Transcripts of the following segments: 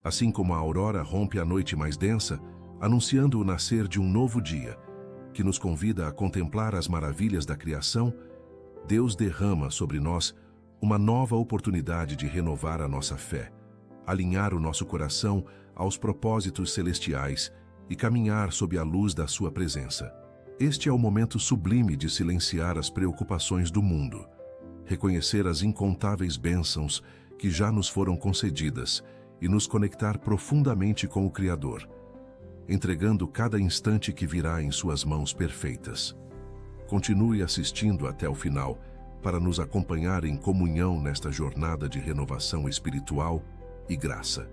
Assim como a aurora rompe a noite mais densa, anunciando o nascer de um novo dia, que nos convida a contemplar as maravilhas da criação, Deus derrama sobre nós uma nova oportunidade de renovar a nossa fé, alinhar o nosso coração aos propósitos celestiais e caminhar sob a luz da sua presença. Este é o momento sublime de silenciar as preocupações do mundo, reconhecer as incontáveis bênçãos que já nos foram concedidas e nos conectar profundamente com o Criador, entregando cada instante que virá em suas mãos perfeitas. Continue assistindo até o final para nos acompanhar em comunhão nesta jornada de renovação espiritual e graça.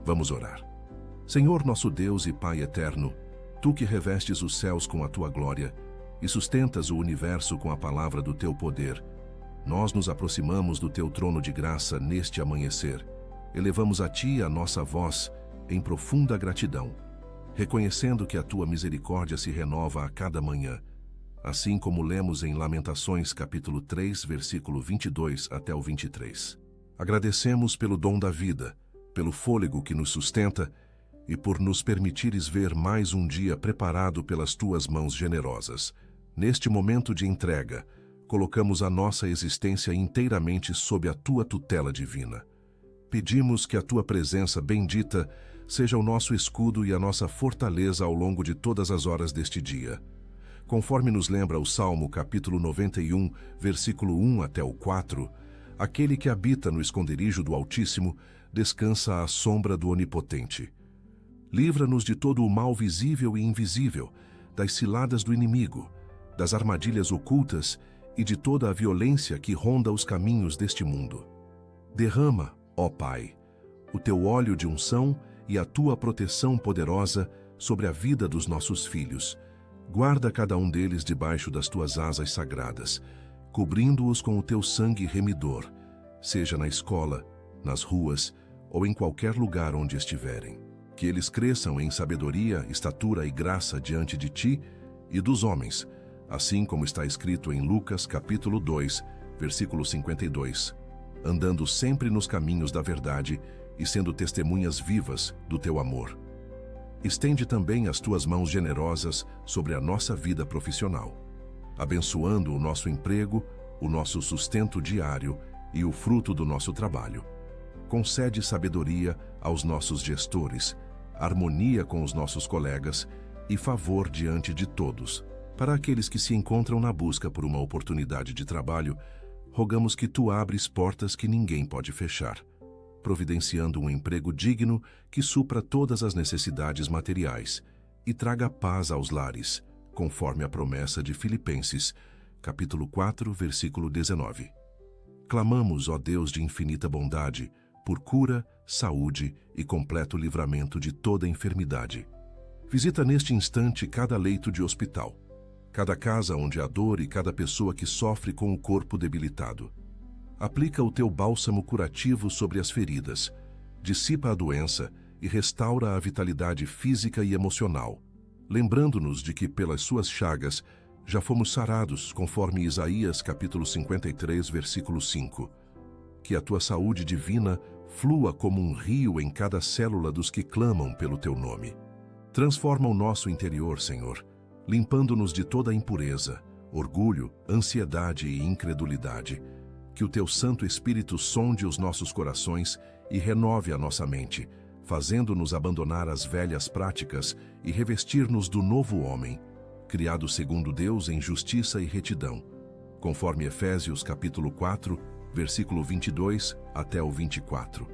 Vamos orar. Senhor nosso Deus e Pai eterno, Tu que revestes os céus com a Tua glória e sustentas o universo com a palavra do Teu poder, nós nos aproximamos do Teu trono de graça neste amanhecer. Elevamos a Ti a nossa voz em profunda gratidão, reconhecendo que a Tua misericórdia se renova a cada manhã, assim como lemos em Lamentações capítulo 3, versículo 22 até o 23. Agradecemos pelo dom da vida, pelo fôlego que nos sustenta e por nos permitires ver mais um dia preparado pelas Tuas mãos generosas. Neste momento de entrega, colocamos a nossa existência inteiramente sob a Tua tutela divina. Pedimos que a Tua presença bendita seja o nosso escudo e a nossa fortaleza ao longo de todas as horas deste dia. Conforme nos lembra o Salmo capítulo 91, versículo 1 até o 4, aquele que habita no esconderijo do Altíssimo descansa à sombra do Onipotente. Livra-nos de todo o mal visível e invisível, das ciladas do inimigo, das armadilhas ocultas e de toda a violência que ronda os caminhos deste mundo. Derrama, ó Pai, o Teu óleo de unção e a Tua proteção poderosa sobre a vida dos nossos filhos. Guarda cada um deles debaixo das Tuas asas sagradas, cobrindo-os com o Teu sangue remidor, seja na escola, nas ruas ou em qualquer lugar onde estiverem. Que eles cresçam em sabedoria, estatura e graça diante de Ti e dos homens, assim como está escrito em Lucas capítulo 2, versículo 52, andando sempre nos caminhos da verdade e sendo testemunhas vivas do Teu amor. Estende também as Tuas mãos generosas sobre a nossa vida profissional, abençoando o nosso emprego, o nosso sustento diário e o fruto do nosso trabalho. Concede sabedoria aos nossos gestores, harmonia com os nossos colegas e favor diante de todos. Para aqueles que se encontram na busca por uma oportunidade de trabalho, rogamos que Tu abres portas que ninguém pode fechar, providenciando um emprego digno que supra todas as necessidades materiais e traga paz aos lares, conforme a promessa de Filipenses, capítulo 4, versículo 19. Clamamos, ó Deus de infinita bondade, por cura, saúde e completo livramento de toda enfermidade. Visita neste instante cada leito de hospital, cada casa onde há dor e cada pessoa que sofre com o corpo debilitado. Aplica o Teu bálsamo curativo sobre as feridas, dissipa a doença e restaura a vitalidade física e emocional, lembrando-nos de que pelas Suas chagas já fomos sarados, conforme Isaías capítulo 53, versículo 5. Que a Tua saúde divina flua como um rio em cada célula dos que clamam pelo Teu nome. Transforma o nosso interior, Senhor, limpando-nos de toda impureza, orgulho, ansiedade e incredulidade. Que o Teu Santo Espírito sonde os nossos corações e renove a nossa mente, fazendo-nos abandonar as velhas práticas e revestir-nos do novo homem, criado segundo Deus em justiça e retidão, conforme Efésios capítulo 4, versículo 22 até o 24.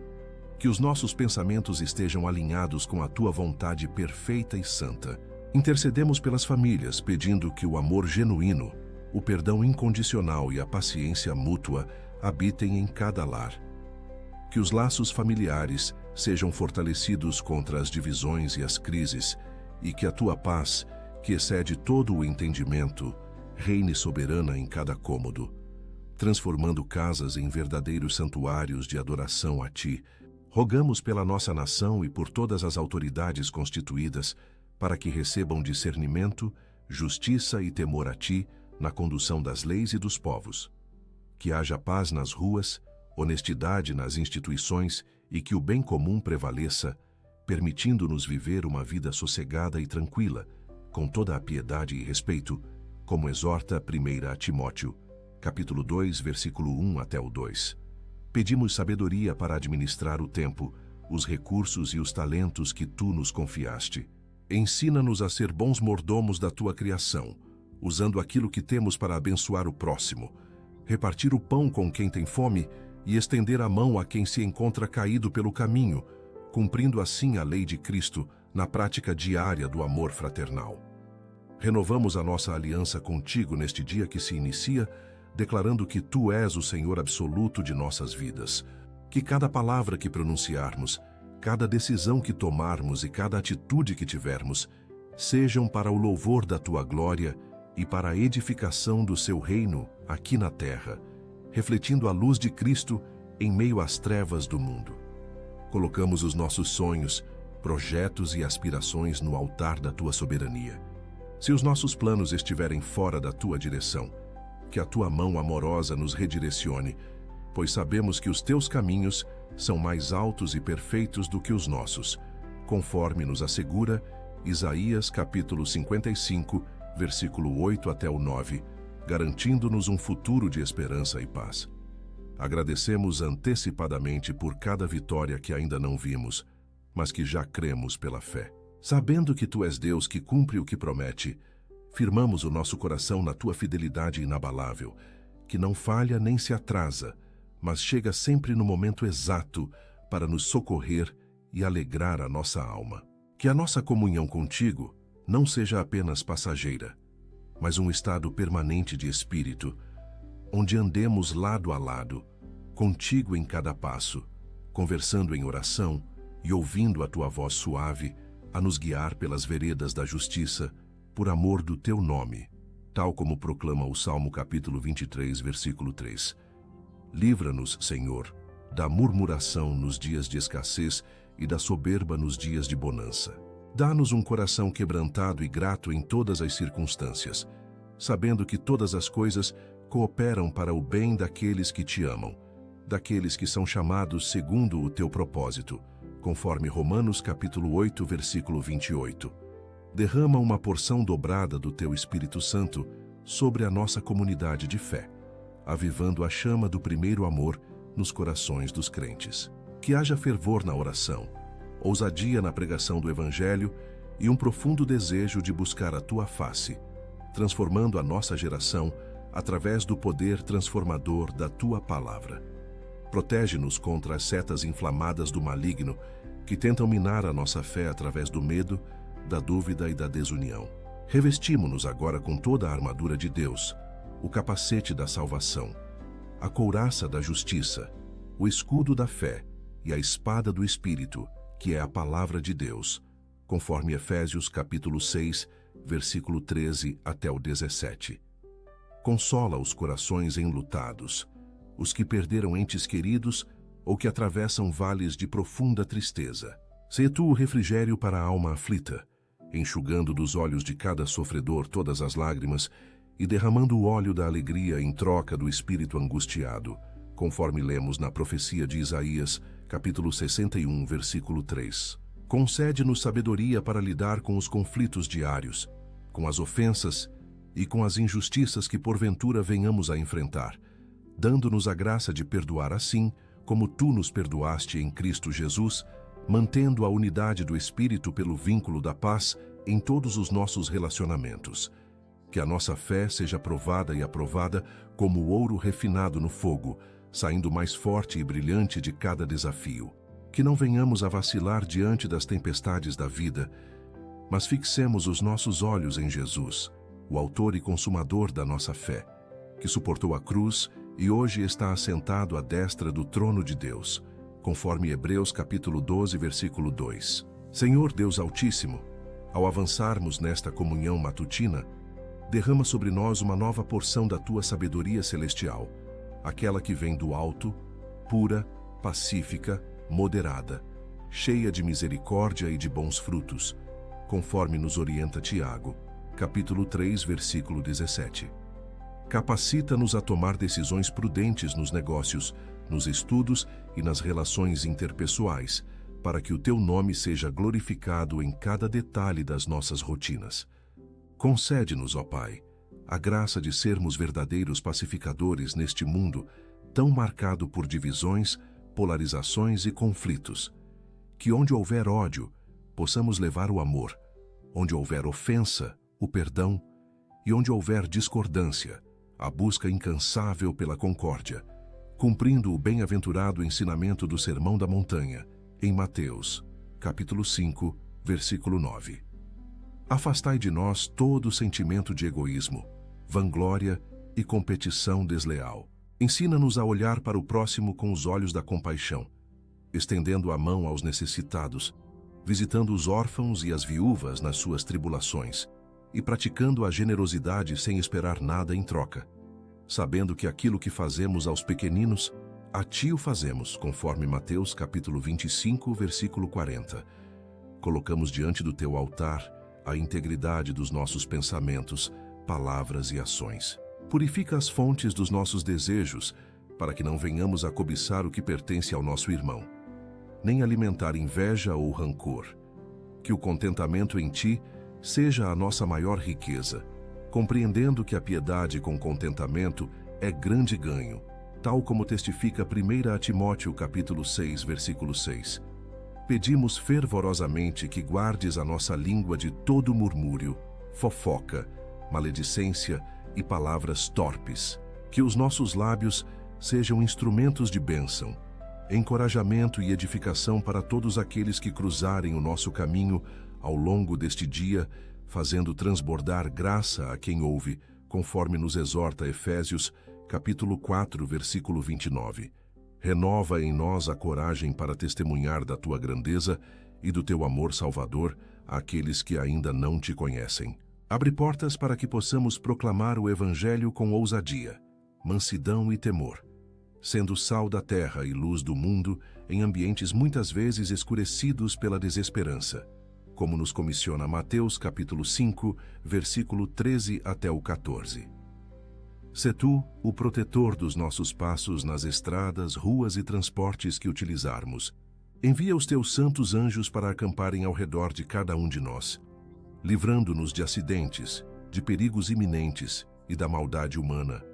Que os nossos pensamentos estejam alinhados com a Tua vontade perfeita e santa. Intercedemos pelas famílias, pedindo que o amor genuíno, o perdão incondicional e a paciência mútua habitem em cada lar. Que os laços familiares sejam fortalecidos contra as divisões e as crises, e que a Tua paz, que excede todo o entendimento, reine soberana em cada cômodo, transformando casas em verdadeiros santuários de adoração a Ti. Rogamos pela nossa nação e por todas as autoridades constituídas, para que recebam discernimento, justiça e temor a Ti na condução das leis e dos povos. Que haja paz nas ruas, honestidade nas instituições e que o bem comum prevaleça, permitindo-nos viver uma vida sossegada e tranquila, com toda a piedade e respeito, como exorta 1 Timóteo, capítulo 2, versículo 1 até o 2. Pedimos sabedoria para administrar o tempo, os recursos e os talentos que tu nos confiaste. Ensina-nos a ser bons mordomos da tua criação, usando aquilo que temos para abençoar o próximo, repartir o pão com quem tem fome e estender a mão a quem se encontra caído pelo caminho, cumprindo assim a lei de Cristo na prática diária do amor fraternal. Renovamos a nossa aliança contigo neste dia que se inicia, declarando que tu és o Senhor absoluto de nossas vidas. Que cada palavra que pronunciarmos, cada decisão que tomarmos e cada atitude que tivermos sejam para o louvor da tua glória e para a edificação do seu reino aqui na terra, refletindo a luz de Cristo em meio às trevas do mundo. Colocamos os nossos sonhos, projetos e aspirações no altar da tua soberania. Se os nossos planos estiverem fora da tua direção, que a tua mão amorosa nos redirecione, pois sabemos que os teus caminhos são mais altos e perfeitos do que os nossos, conforme nos assegura Isaías capítulo 55, versículo 8 até o 9, garantindo-nos um futuro de esperança e paz. Agradecemos antecipadamente por cada vitória que ainda não vimos, mas que já cremos pela fé. Sabendo que tu és Deus que cumpre o que promete, firmamos o nosso coração na tua fidelidade inabalável, que não falha nem se atrasa, mas chega sempre no momento exato para nos socorrer e alegrar a nossa alma. Que a nossa comunhão contigo não seja apenas passageira, mas um estado permanente de espírito, onde andemos lado a lado, contigo em cada passo, conversando em oração e ouvindo a tua voz suave a nos guiar pelas veredas da justiça, por amor do teu nome, tal como proclama o Salmo capítulo 23, versículo 3. Livra-nos, Senhor, da murmuração nos dias de escassez e da soberba nos dias de bonança. Dá-nos um coração quebrantado e grato em todas as circunstâncias, sabendo que todas as coisas cooperam para o bem daqueles que te amam, daqueles que são chamados segundo o teu propósito, conforme Romanos capítulo 8, versículo 28. Derrama uma porção dobrada do teu Espírito Santo sobre a nossa comunidade de fé, avivando a chama do primeiro amor nos corações dos crentes. Que haja fervor na oração, ousadia na pregação do Evangelho e um profundo desejo de buscar a tua face, transformando a nossa geração através do poder transformador da tua palavra. Protege-nos contra as setas inflamadas do maligno que tentam minar a nossa fé através do medo, da dúvida e da desunião. Revestimo-nos agora com toda a armadura de Deus, o capacete da salvação, a couraça da justiça, o escudo da fé e a espada do Espírito, que é a palavra de Deus, conforme Efésios capítulo 6, versículo 13 até o 17. Consola os corações enlutados, os que perderam entes queridos ou que atravessam vales de profunda tristeza. Sê tu o refrigério para a alma aflita, enxugando dos olhos de cada sofredor todas as lágrimas e derramando o óleo da alegria em troca do espírito angustiado, conforme lemos na profecia de Isaías, capítulo 61, versículo 3. Concede-nos sabedoria para lidar com os conflitos diários, com as ofensas e com as injustiças que porventura venhamos a enfrentar, dando-nos a graça de perdoar assim, como tu nos perdoaste em Cristo Jesus, mantendo a unidade do Espírito pelo vínculo da paz em todos os nossos relacionamentos. Que a nossa fé seja provada e aprovada como o ouro refinado no fogo, saindo mais forte e brilhante de cada desafio. Que não venhamos a vacilar diante das tempestades da vida, mas fixemos os nossos olhos em Jesus, o autor e consumador da nossa fé, que suportou a cruz e hoje está assentado à destra do trono de Deus, conforme Hebreus capítulo 12, versículo 2. Senhor Deus Altíssimo, ao avançarmos nesta comunhão matutina, derrama sobre nós uma nova porção da tua sabedoria celestial, aquela que vem do alto, pura, pacífica, moderada, cheia de misericórdia e de bons frutos, conforme nos orienta Tiago, capítulo 3, versículo 17. Capacita-nos a tomar decisões prudentes nos negócios, nos estudos e nas relações interpessoais, para que o teu nome seja glorificado em cada detalhe das nossas rotinas. Concede-nos, ó Pai, a graça de sermos verdadeiros pacificadores neste mundo tão marcado por divisões, polarizações e conflitos. Que onde houver ódio, possamos levar o amor, onde houver ofensa, o perdão, e onde houver discordância, a busca incansável pela concórdia, cumprindo o bem-aventurado ensinamento do Sermão da Montanha, em Mateus, capítulo 5, versículo 9. Afastai de nós todo sentimento de egoísmo, vanglória e competição desleal. Ensina-nos a olhar para o próximo com os olhos da compaixão, estendendo a mão aos necessitados, visitando os órfãos e as viúvas nas suas tribulações, e praticando a generosidade sem esperar nada em troca, sabendo que aquilo que fazemos aos pequeninos, a ti o fazemos, conforme Mateus capítulo 25, versículo 40. Colocamos diante do teu altar a integridade dos nossos pensamentos, palavras e ações. Purifica as fontes dos nossos desejos, para que não venhamos a cobiçar o que pertence ao nosso irmão, nem alimentar inveja ou rancor. Que o contentamento em ti seja a nossa maior riqueza, compreendendo que a piedade com contentamento é grande ganho, tal como testifica 1 Timóteo capítulo 6, versículo 6. Pedimos fervorosamente que guardes a nossa língua de todo murmúrio, fofoca, maledicência e palavras torpes, que os nossos lábios sejam instrumentos de bênção, encorajamento e edificação para todos aqueles que cruzarem o nosso caminho ao longo deste dia, fazendo transbordar graça a quem ouve, conforme nos exorta Efésios, capítulo 4, versículo 29. Renova em nós a coragem para testemunhar da tua grandeza e do teu amor salvador àqueles que ainda não te conhecem. Abre portas para que possamos proclamar o Evangelho com ousadia, mansidão e temor, sendo sal da terra e luz do mundo em ambientes muitas vezes escurecidos pela desesperança, como nos comissiona Mateus capítulo 5, versículo 13 até o 14. Sê tu o protetor dos nossos passos nas estradas, ruas e transportes que utilizarmos. Envia os teus santos anjos para acamparem ao redor de cada um de nós, livrando-nos de acidentes, de perigos iminentes e da maldade humana,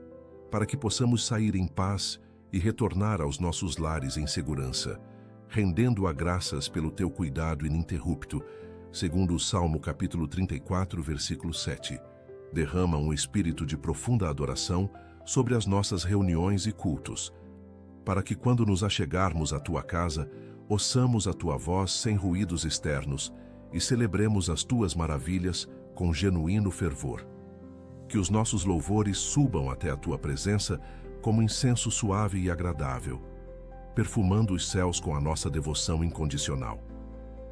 para que possamos sair em paz e retornar aos nossos lares em segurança, rendendo a graças pelo teu cuidado ininterrupto, segundo o Salmo capítulo 34, versículo 7. Derrama um espírito de profunda adoração sobre as nossas reuniões e cultos, para que quando nos achegarmos à tua casa, ouçamos a tua voz sem ruídos externos e celebremos as tuas maravilhas com genuíno fervor. Que os nossos louvores subam até a tua presença como incenso suave e agradável, perfumando os céus com a nossa devoção incondicional.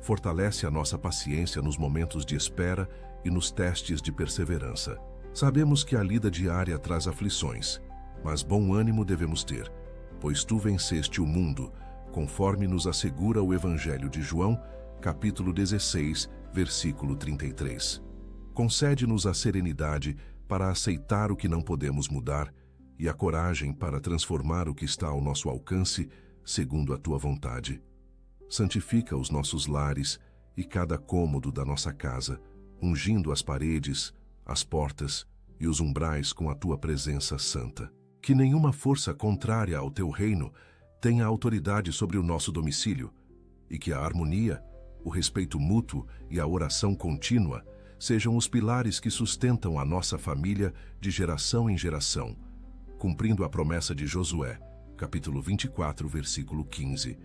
Fortalece a nossa paciência nos momentos de espera e nos testes de perseverança. Sabemos que a lida diária traz aflições, mas bom ânimo devemos ter, pois tu venceste o mundo, conforme nos assegura o Evangelho de João, capítulo 16, versículo 33. Concede-nos a serenidade para aceitar o que não podemos mudar e a coragem para transformar o que está ao nosso alcance, segundo a tua vontade. Santifica os nossos lares e cada cômodo da nossa casa, ungindo as paredes, as portas e os umbrais com a tua presença santa. Que nenhuma força contrária ao teu reino tenha autoridade sobre o nosso domicílio, e que a harmonia, o respeito mútuo e a oração contínua sejam os pilares que sustentam a nossa família de geração em geração, cumprindo a promessa de Josué, capítulo 24, versículo 15,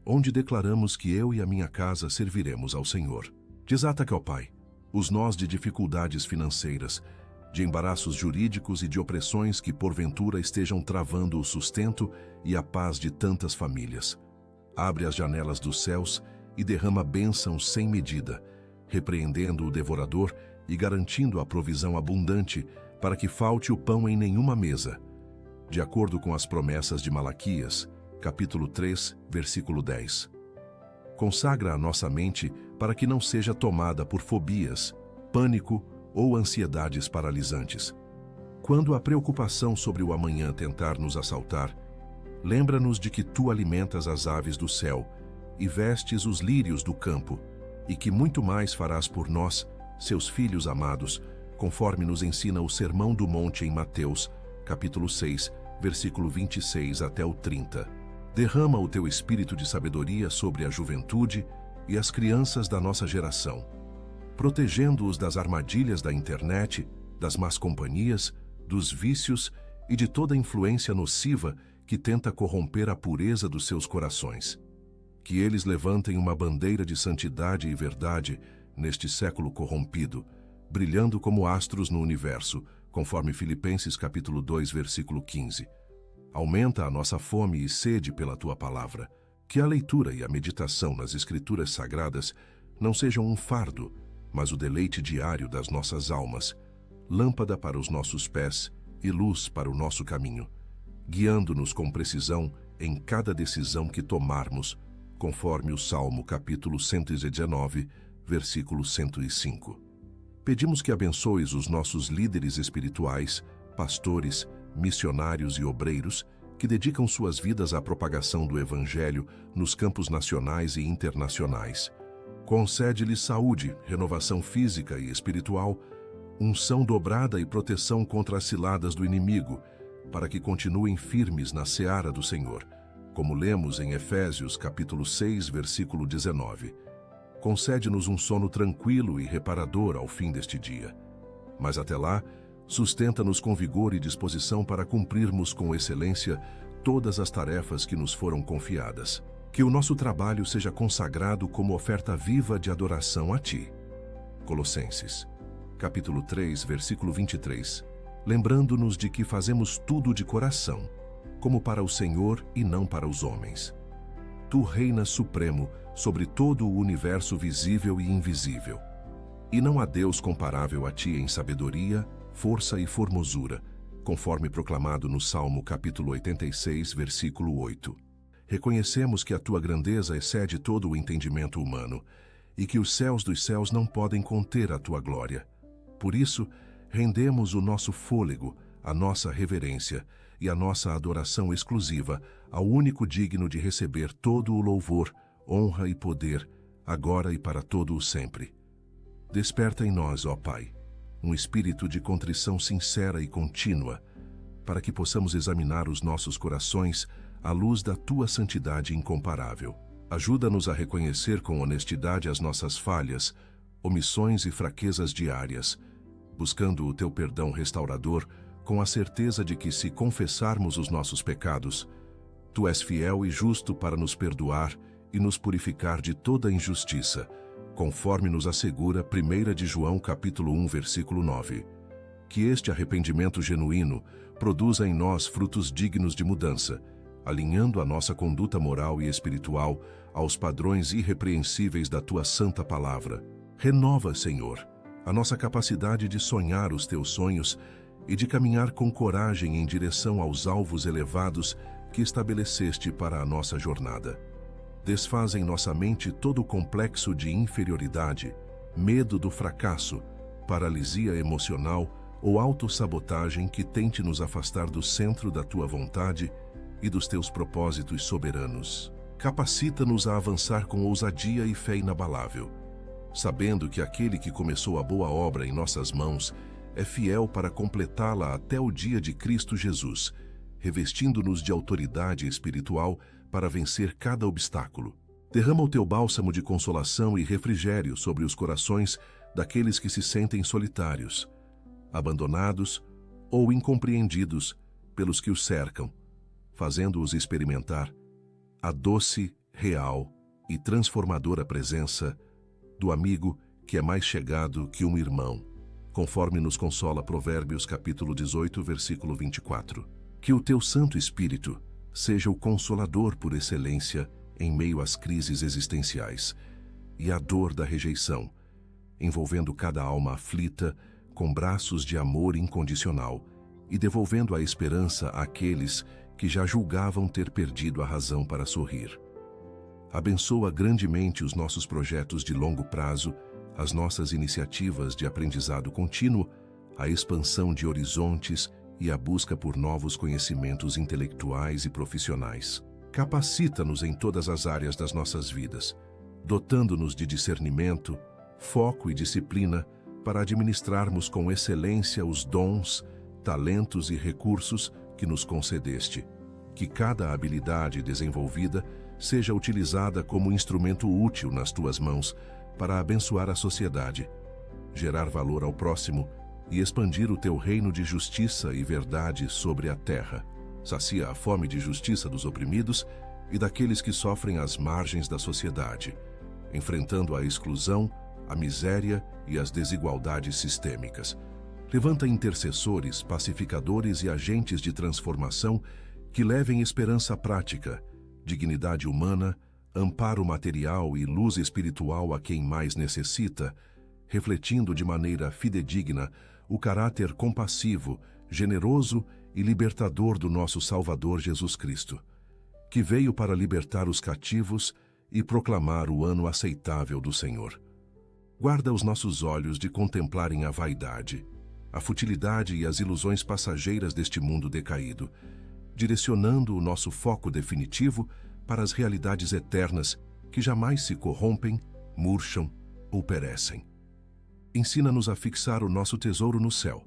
onde declaramos que eu e a minha casa serviremos ao Senhor. Desata, ó Pai, os nós de dificuldades financeiras, de embaraços jurídicos e de opressões que porventura estejam travando o sustento e a paz de tantas famílias. Abre as janelas dos céus e derrama bênçãos sem medida, repreendendo o devorador e garantindo a provisão abundante para que falte o pão em nenhuma mesa, de acordo com as promessas de Malaquias, capítulo 3, versículo 10. Consagra a nossa mente para que não seja tomada por fobias, pânico ou ansiedades paralisantes. Quando a preocupação sobre o amanhã tentar nos assaltar, Lembra-nos de que tu alimentas as aves do céu e vestes os lírios do campo, e que muito mais farás por nós, seus filhos amados, conforme nos ensina o Sermão do Monte em Mateus, capítulo 6, versículo 26 até o 30. Derrama o teu espírito de sabedoria sobre a juventude e as crianças da nossa geração, protegendo-os das armadilhas da internet, das más companhias, dos vícios e de toda influência nociva que tenta corromper a pureza dos seus corações. Que eles levantem uma bandeira de santidade e verdade neste século corrompido, brilhando como astros no universo, conforme Filipenses capítulo 2, versículo 15. Aumenta a nossa fome e sede pela tua palavra. Que a leitura e a meditação nas Escrituras Sagradas não sejam um fardo, mas o deleite diário das nossas almas, lâmpada para os nossos pés e luz para o nosso caminho, guiando-nos com precisão em cada decisão que tomarmos, conforme o Salmo capítulo 119, versículo 105. Pedimos que abençoes os nossos líderes espirituais, pastores, missionários e obreiros que dedicam suas vidas à propagação do Evangelho nos campos nacionais e internacionais. Concede-lhes saúde, renovação física e espiritual, unção dobrada e proteção contra as ciladas do inimigo, para que continuem firmes na seara do Senhor, como lemos em Efésios capítulo 6, versículo 19. Concede-nos um sono tranquilo e reparador ao fim deste dia. Mas até lá, sustenta-nos com vigor e disposição para cumprirmos com excelência todas as tarefas que nos foram confiadas. Que o nosso trabalho seja consagrado como oferta viva de adoração a Ti. Colossenses, capítulo 3, versículo 23. Lembrando-nos de que fazemos tudo de coração, como para o Senhor e não para os homens. Tu reinas supremo sobre todo o universo visível e invisível. E não há Deus comparável a Ti em sabedoria, força e formosura, conforme proclamado no Salmo capítulo 86, versículo 8. Reconhecemos que a Tua grandeza excede todo o entendimento humano e que os céus dos céus não podem conter a Tua glória. Por isso, rendemos o nosso fôlego, a nossa reverência e a nossa adoração exclusiva ao único digno de receber todo o louvor, honra e poder, agora e para todo o sempre. Desperta em nós, ó Pai, um espírito de contrição sincera e contínua, para que possamos examinar os nossos corações à luz da Tua santidade incomparável. Ajuda-nos a reconhecer com honestidade as nossas falhas, omissões e fraquezas diárias, buscando o Teu perdão restaurador com a certeza de que, se confessarmos os nossos pecados, Tu és fiel e justo para nos perdoar e nos purificar de toda injustiça, conforme nos assegura 1 de João capítulo 1, versículo 9. Que este arrependimento genuíno produza em nós frutos dignos de mudança, alinhando a nossa conduta moral e espiritual aos padrões irrepreensíveis da Tua santa palavra. Renova, Senhor, a nossa capacidade de sonhar os Teus sonhos e de caminhar com coragem em direção aos alvos elevados que estabeleceste para a nossa jornada. Desfaz em nossa mente todo o complexo de inferioridade, medo do fracasso, paralisia emocional ou autossabotagem que tente nos afastar do centro da Tua vontade e dos Teus propósitos soberanos. Capacita-nos a avançar com ousadia e fé inabalável, sabendo que aquele que começou a boa obra em nossas mãos é fiel para completá-la até o dia de Cristo Jesus, revestindo-nos de autoridade espiritual para vencer cada obstáculo. Derrama o Teu bálsamo de consolação e refrigério sobre os corações daqueles que se sentem solitários, abandonados ou incompreendidos pelos que os cercam, fazendo-os experimentar a doce, real e transformadora presença do amigo que é mais chegado que um irmão, conforme nos consola Provérbios capítulo 18, versículo 24. Que o Teu Santo Espírito seja o consolador por excelência em meio às crises existenciais e à dor da rejeição, envolvendo cada alma aflita com braços de amor incondicional e devolvendo a esperança àqueles que já julgavam ter perdido a razão para sorrir. Abençoa grandemente os nossos projetos de longo prazo, as nossas iniciativas de aprendizado contínuo, a expansão de horizontes e a busca por novos conhecimentos intelectuais e profissionais. Capacita-nos em todas as áreas das nossas vidas, dotando-nos de discernimento, foco e disciplina para administrarmos com excelência os dons, talentos e recursos que nos concedeste. Que cada habilidade desenvolvida seja utilizada como instrumento útil nas tuas mãos para abençoar a sociedade, gerar valor ao próximo e expandir o teu reino de justiça e verdade sobre a terra. Sacia a fome de justiça dos oprimidos e daqueles que sofrem às margens da sociedade, enfrentando a exclusão, a miséria e as desigualdades sistêmicas. Levanta intercessores, pacificadores e agentes de transformação que levem esperança prática, dignidade humana, amparo material e luz espiritual a quem mais necessita, refletindo de maneira fidedigna o caráter compassivo, generoso e libertador do nosso Salvador Jesus Cristo, que veio para libertar os cativos e proclamar o ano aceitável do Senhor. Guarda os nossos olhos de contemplarem a vaidade, a futilidade e as ilusões passageiras deste mundo decaído, direcionando o nosso foco definitivo para as realidades eternas que jamais se corrompem, murcham ou perecem. Ensina-nos a fixar o nosso tesouro no céu,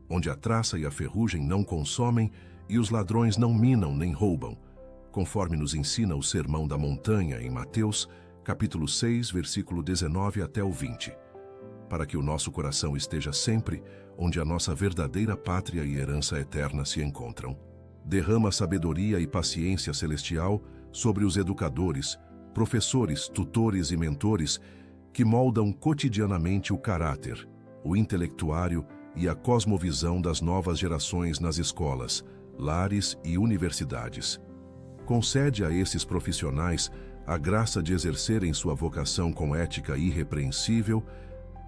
onde a traça e a ferrugem não consomem e os ladrões não minam nem roubam, conforme nos ensina o Sermão da Montanha em Mateus, capítulo 6, versículo 19 até o 20, para que o nosso coração esteja sempre onde a nossa verdadeira pátria e herança eterna se encontram. Derrama sabedoria e paciência celestial sobre os educadores, professores, tutores e mentores que moldam cotidianamente o caráter, o intelectuário e a cosmovisão das novas gerações nas escolas, lares e universidades. Concede a esses profissionais a graça de exercerem sua vocação com ética irrepreensível,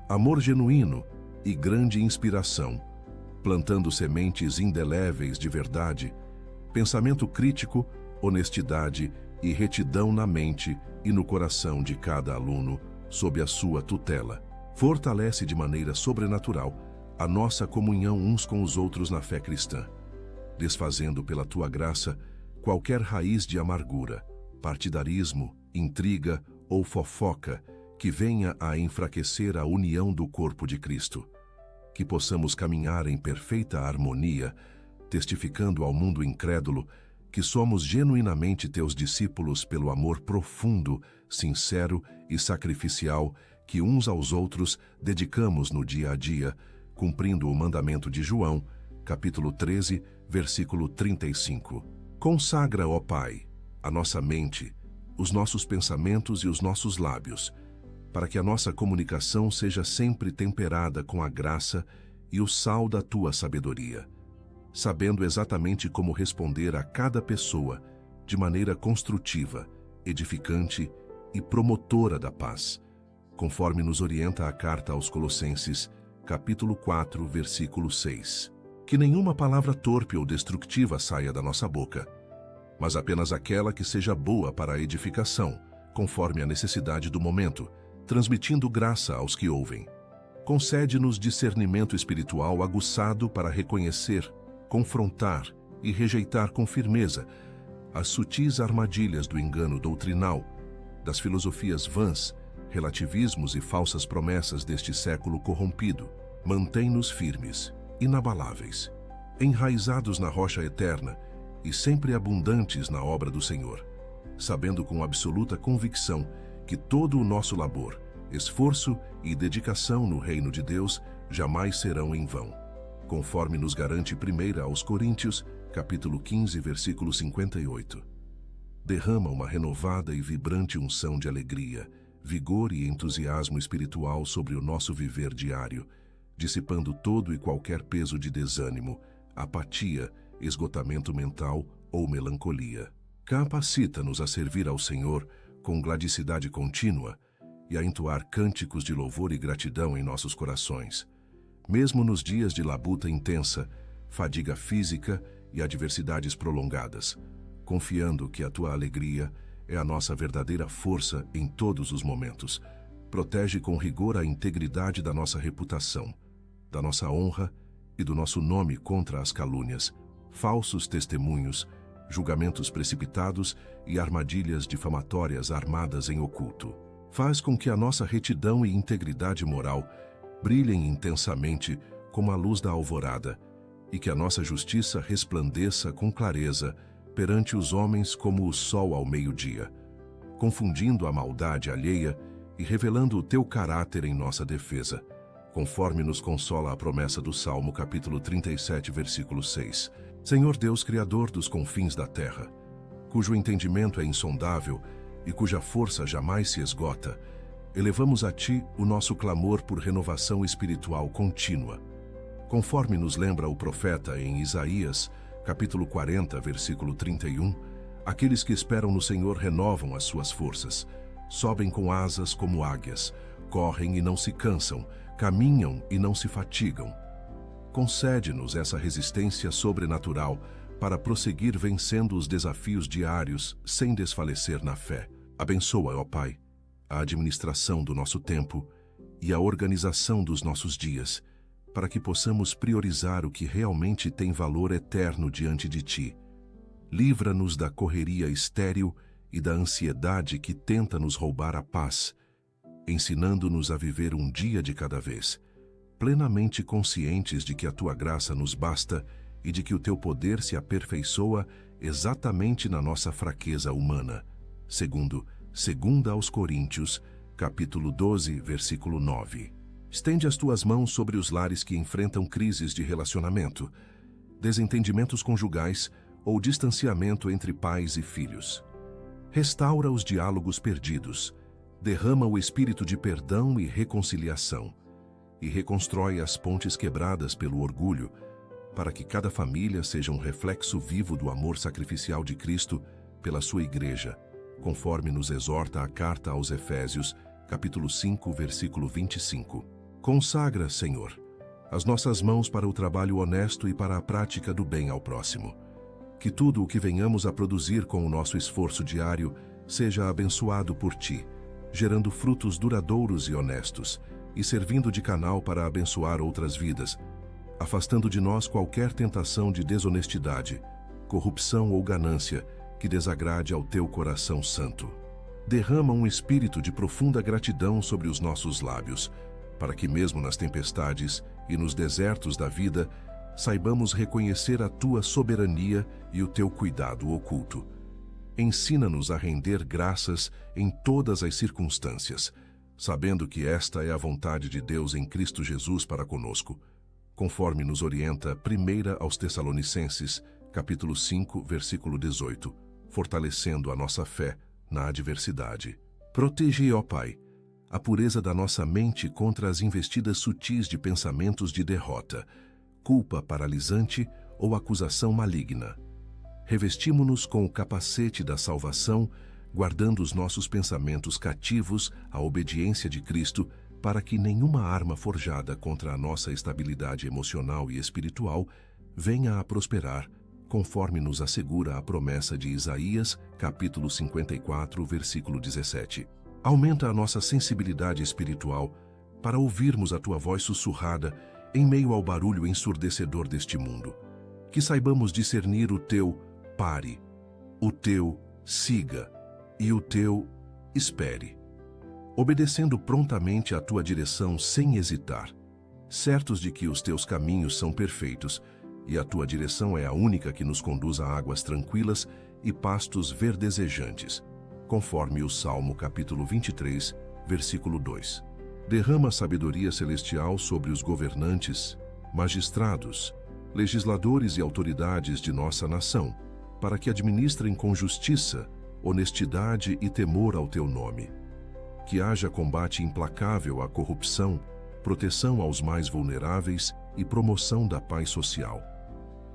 amor genuíno e grande inspiração, plantando sementes indeléveis de verdade, pensamento crítico, honestidade e retidão na mente e no coração de cada aluno, sob a sua tutela. Fortalece de maneira sobrenatural a nossa comunhão uns com os outros na fé cristã, desfazendo pela tua graça qualquer raiz de amargura, partidarismo, intriga ou fofoca que venha a enfraquecer a união do corpo de Cristo. Que possamos caminhar em perfeita harmonia, testificando ao mundo incrédulo que somos genuinamente teus discípulos pelo amor profundo, sincero e sacrificial que uns aos outros dedicamos no dia a dia, cumprindo o mandamento de João, capítulo 13, versículo 35. Consagra, ó Pai, a nossa mente, os nossos pensamentos e os nossos lábios, para que a nossa comunicação seja sempre temperada com a graça e o sal da tua sabedoria, sabendo exatamente como responder a cada pessoa de maneira construtiva, edificante e promotora da paz, conforme nos orienta a carta aos Colossenses, capítulo 4, versículo 6. Que nenhuma palavra torpe ou destrutiva saia da nossa boca, mas apenas aquela que seja boa para a edificação, conforme a necessidade do momento, transmitindo graça aos que ouvem. Concede-nos discernimento espiritual aguçado para reconhecer, confrontar e rejeitar com firmeza as sutis armadilhas do engano doutrinal, das filosofias vãs, relativismos e falsas promessas deste século corrompido. Mantém-nos firmes, inabaláveis, enraizados na rocha eterna e sempre abundantes na obra do Senhor, sabendo com absoluta convicção que todo o nosso labor, esforço e dedicação no reino de Deus jamais serão em vão, conforme nos garante 1 aos Coríntios, capítulo 15, versículo 58. Derrama uma renovada e vibrante unção de alegria, vigor e entusiasmo espiritual sobre o nosso viver diário, dissipando todo e qualquer peso de desânimo, apatia, esgotamento mental ou melancolia. Capacita-nos a servir ao Senhor com gladicidade contínua e a entoar cânticos de louvor e gratidão em nossos corações, mesmo nos dias de labuta intensa, fadiga física e adversidades prolongadas, confiando que a tua alegria é a nossa verdadeira força em todos os momentos. Protege com rigor a integridade da nossa reputação, da nossa honra e do nosso nome contra as calúnias, falsos testemunhos, julgamentos precipitados e armadilhas difamatórias armadas em oculto. Faz com que a nossa retidão e integridade moral brilhem intensamente como a luz da alvorada e que a nossa justiça resplandeça com clareza perante os homens como o sol ao meio-dia, confundindo a maldade alheia e revelando o teu caráter em nossa defesa, conforme nos consola a promessa do Salmo capítulo 37, versículo 6. Senhor Deus, Criador dos confins da terra, cujo entendimento é insondável e cuja força jamais se esgota, elevamos a Ti o nosso clamor por renovação espiritual contínua. Conforme nos lembra o profeta em Isaías, capítulo 40, versículo 31, aqueles que esperam no Senhor renovam as suas forças, sobem com asas como águias, correm e não se cansam, caminham e não se fatigam. Concede-nos essa resistência sobrenatural para prosseguir vencendo os desafios diários sem desfalecer na fé. Abençoa, ó Pai, a administração do nosso tempo e a organização dos nossos dias, para que possamos priorizar o que realmente tem valor eterno diante de Ti. Livra-nos da correria estéril e da ansiedade que tenta nos roubar a paz, ensinando-nos a viver um dia de cada vez, plenamente conscientes de que a Tua graça nos basta e de que o Teu poder se aperfeiçoa exatamente na nossa fraqueza humana. Segundo aos Coríntios, capítulo 12, versículo 9. Estende as Tuas mãos sobre os lares que enfrentam crises de relacionamento, desentendimentos conjugais ou distanciamento entre pais e filhos. Restaura os diálogos perdidos, derrama o espírito de perdão e reconciliação, e reconstrói as pontes quebradas pelo orgulho, para que cada família seja um reflexo vivo do amor sacrificial de Cristo pela sua Igreja, conforme nos exorta a carta aos Efésios, capítulo 5, versículo 25. Consagra, Senhor, as nossas mãos para o trabalho honesto e para a prática do bem ao próximo. Que tudo o que venhamos a produzir com o nosso esforço diário seja abençoado por Ti, gerando frutos duradouros e honestos, e servindo de canal para abençoar outras vidas, afastando de nós qualquer tentação de desonestidade, corrupção ou ganância que desagrade ao Teu coração santo. Derrama um espírito de profunda gratidão sobre os nossos lábios, para que mesmo nas tempestades e nos desertos da vida, saibamos reconhecer a Tua soberania e o Teu cuidado oculto. Ensina-nos a render graças em todas as circunstâncias, sabendo que esta é a vontade de Deus em Cristo Jesus para conosco, conforme nos orienta 1 aos Tessalonicenses, capítulo 5, versículo 18, fortalecendo a nossa fé na adversidade. Protege, ó Pai, a pureza da nossa mente contra as investidas sutis de pensamentos de derrota, culpa paralisante ou acusação maligna. Revestimo-nos com o capacete da salvação, guardando os nossos pensamentos cativos à obediência de Cristo, para que nenhuma arma forjada contra a nossa estabilidade emocional e espiritual venha a prosperar, conforme nos assegura a promessa de Isaías, capítulo 54, versículo 17. Aumenta a nossa sensibilidade espiritual para ouvirmos a Tua voz sussurrada em meio ao barulho ensurdecedor deste mundo. Que saibamos discernir o Teu pare, o Teu siga e o Teu espere, obedecendo prontamente à Tua direção sem hesitar, certos de que os Teus caminhos são perfeitos e a Tua direção é a única que nos conduz a águas tranquilas e pastos verdejantes, conforme o Salmo capítulo 23, versículo 2. Derrama sabedoria celestial sobre os governantes, magistrados, legisladores e autoridades de nossa nação, para que administrem com justiça, honestidade e temor ao Teu nome. Que haja combate implacável à corrupção, proteção aos mais vulneráveis e promoção da paz social,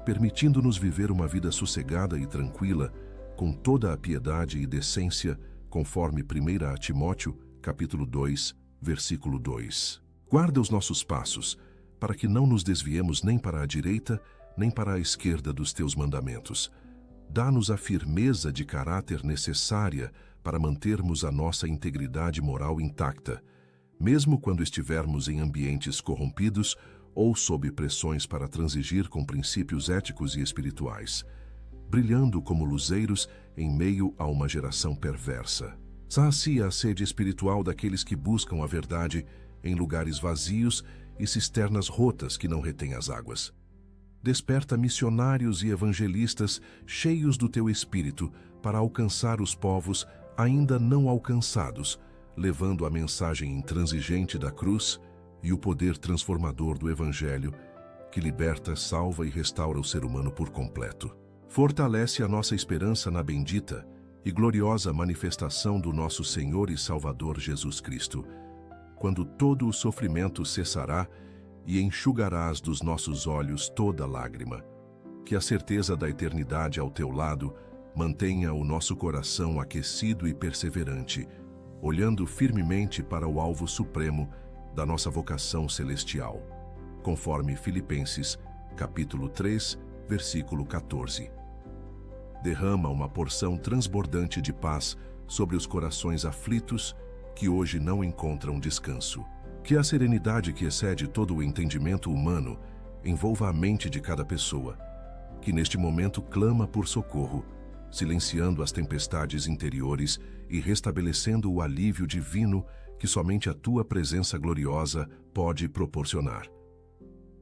permitindo-nos viver uma vida sossegada e tranquila, com toda a piedade e decência, conforme 1 Timóteo, capítulo 2, versículo 2. Guarda os nossos passos, para que não nos desviemos nem para a direita, nem para a esquerda dos Teus mandamentos. Dá-nos a firmeza de caráter necessária para mantermos a nossa integridade moral intacta, mesmo quando estivermos em ambientes corrompidos ou sob pressões para transigir com princípios éticos e espirituais, brilhando como luzeiros em meio a uma geração perversa. Sacia a sede espiritual daqueles que buscam a verdade em lugares vazios e cisternas rotas que não retêm as águas. Desperta missionários e evangelistas cheios do teu espírito para alcançar os povos ainda não alcançados, levando a mensagem intransigente da cruz e o poder transformador do Evangelho, que liberta, salva e restaura o ser humano por completo. Fortalece a nossa esperança na bendita e gloriosa manifestação do nosso Senhor e Salvador Jesus Cristo, quando todo o sofrimento cessará e enxugarás dos nossos olhos toda lágrima. Que a certeza da eternidade ao teu lado mantenha o nosso coração aquecido e perseverante, olhando firmemente para o alvo supremo da nossa vocação celestial, conforme Filipenses, capítulo 3, versículo 14. Derrama uma porção transbordante de paz sobre os corações aflitos que hoje não encontram descanso. Que a serenidade que excede todo o entendimento humano envolva a mente de cada pessoa, que neste momento clama por socorro, silenciando as tempestades interiores e restabelecendo o alívio divino que somente a tua presença gloriosa pode proporcionar.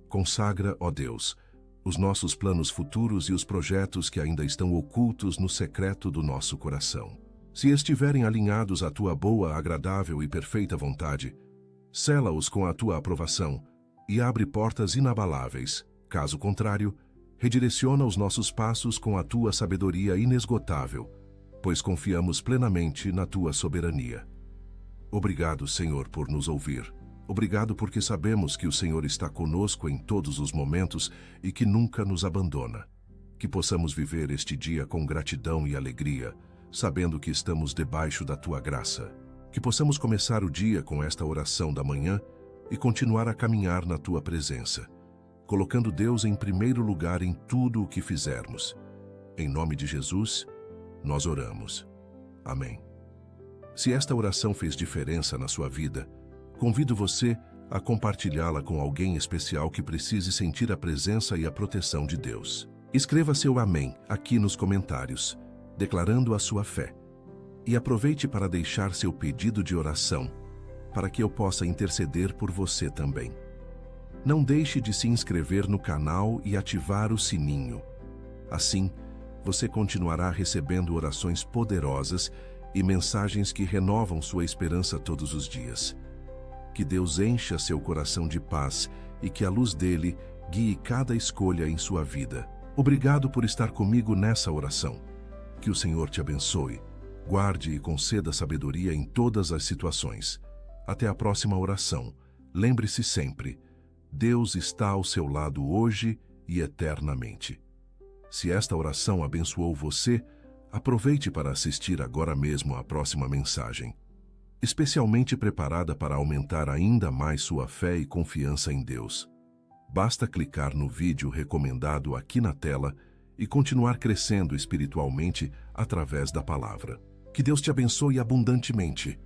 Consagra, ó Deus, os nossos planos futuros e os projetos que ainda estão ocultos no secreto do nosso coração. Se estiverem alinhados à tua boa, agradável e perfeita vontade, sela-os com a tua aprovação e abre portas inabaláveis. Caso contrário, redireciona os nossos passos com a tua sabedoria inesgotável, pois confiamos plenamente na tua soberania. Obrigado, Senhor, por nos ouvir. Obrigado porque sabemos que o Senhor está conosco em todos os momentos e que nunca nos abandona. Que possamos viver este dia com gratidão e alegria, sabendo que estamos debaixo da tua graça. Que possamos começar o dia com esta oração da manhã e continuar a caminhar na tua presença, colocando Deus em primeiro lugar em tudo o que fizermos. Em nome de Jesus, nós oramos. Amém. Se esta oração fez diferença na sua vida, convido você a compartilhá-la com alguém especial que precise sentir a presença e a proteção de Deus. Escreva seu amém aqui nos comentários, declarando a sua fé. E aproveite para deixar seu pedido de oração, para que eu possa interceder por você também. Não deixe de se inscrever no canal e ativar o sininho. Assim, você continuará recebendo orações poderosas e mensagens que renovam sua esperança todos os dias. Que Deus encha seu coração de paz e que a luz dele guie cada escolha em sua vida. Obrigado por estar comigo nessa oração. Que o Senhor te abençoe, guarde e conceda sabedoria em todas as situações. Até a próxima oração. Lembre-se sempre, Deus está ao seu lado hoje e eternamente. Se esta oração abençoou você, aproveite para assistir agora mesmo à próxima mensagem, especialmente preparada para aumentar ainda mais sua fé e confiança em Deus. Basta clicar no vídeo recomendado aqui na tela e continuar crescendo espiritualmente através da palavra. Que Deus te abençoe abundantemente.